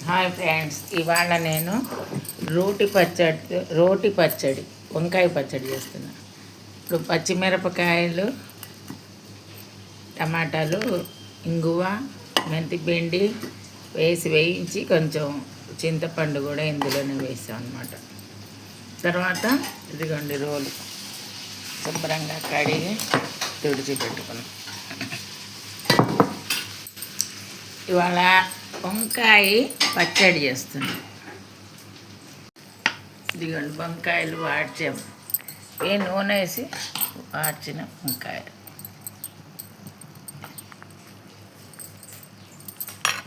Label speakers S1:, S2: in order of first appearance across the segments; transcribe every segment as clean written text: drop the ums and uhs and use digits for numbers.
S1: Hi friends, ఇవాళ నేను రోటి పచ్చడి వంకాయ పచ్చడి చేస్తున్నా. ఇప్పుడు పచ్చిమిరపకాయలు, టమాటాలు, ఇంగువ, మెంతిపిండి వేయించి కొంచెం చింతపండు కూడా ఇందులోనే వేసాం అన్నమాట. తర్వాత ఇదిగోండి రోలు శుభ్రంగా కడిగి తుడిచిపెట్టుకున్నాం. ఇవాళ వంకాయ పచ్చడి చేస్తున్నాం. ఇదిగోండి వంకాయలు వాడ్చాము. నూనె వేసి వాడ్చిన వంకాయ,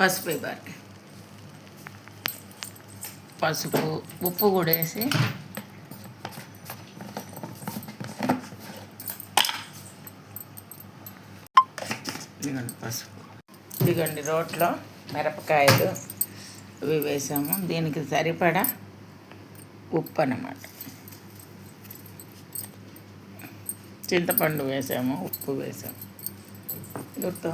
S1: పసుపు ఇవ్వాలి, పసుపు ఉప్పు కూడా వేసి ఇదిగోండి పసుపు. ఇదిగోండి రోట్లో మిరపకాయలు ఇవి వేసాము. దీనికి సరిపడా ఉప్పు అన్నమాట. చింతపండు వేసాము, ఉప్పు వేసాము. గుర్తు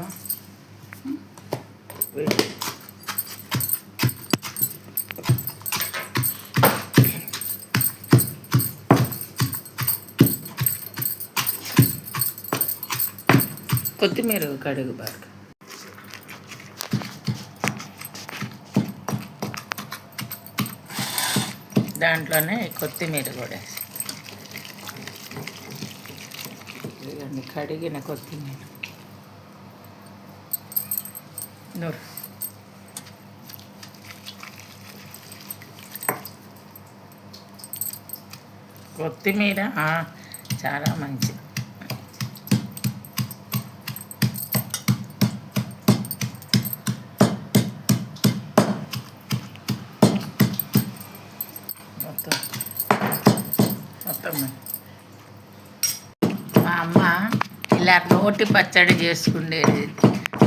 S1: కొత్తిమీర కడుగు బాగా. దాంట్లోనే కొత్తిమీర కూడా ఇదిగోండి కడిగిన కొత్తిమీర. కొత్తిమీర చాలా మంచిది. మొత్తం మా అమ్మ ఇలా రోటి పచ్చడి చేసుకుండేది.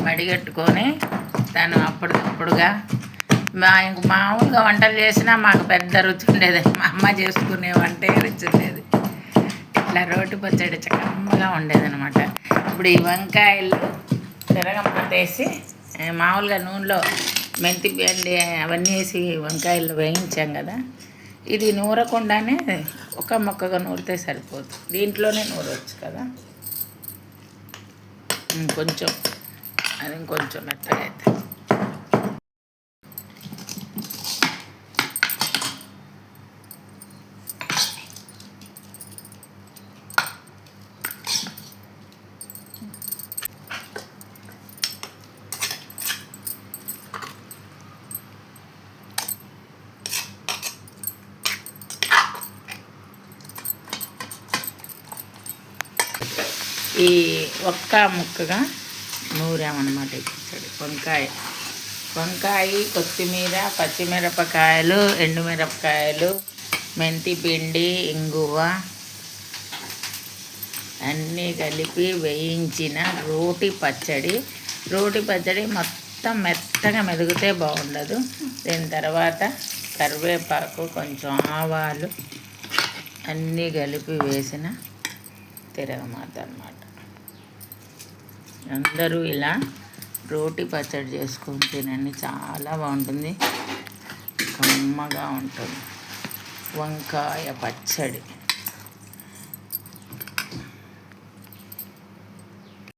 S1: మడిగట్టుకొని తను అప్పటికప్పుడుగా మామూలుగా వంటలు చేసినా మాకు పెద్ద రుచి ఉండేది. మా అమ్మ చేసుకునే వంటే రుచి ఉండేది. ఇట్లా రోటి పచ్చడి చక్కగా ఉండేదన్నమాట. ఇప్పుడు ఈ వంకాయలు తిరగమతేసి మామూలుగా నూనెలో మెంతి పిండి అవన్నీ వేసి వంకాయలు వేయించాం కదా, ఇది నూరకుండానే ఒక మొక్కగా నూరితే సరిపోతుంది. దీంట్లోనే నూరవచ్చు కదా. కొంచెం అది ఇంకొంచెం మెత్తగా అయితే ఈ ఒక్క ముక్కగా నూరామన్నమాట. పచ్చడి వంకాయ, కొత్తిమీర, పచ్చిమిరపకాయలు, ఎండుమిరపకాయలు, మెంతి పిండి, ఇంగువ అన్నీ కలిపి వేయించిన రోటి పచ్చడి మొత్తం మెత్తగా మెదిగితే బాగుండదు. దీని తర్వాత కరివేపాకు, కొంచెం ఆవాలు అన్నీ కలిపి వేసిన తిరగమాత అన్నమాట. అందరూ ఇలా రోటి పచ్చడి చేసుకొని తినండి, చాలా బాగుంటుంది, కమ్మగా ఉంటుంది వంకాయ పచ్చడి.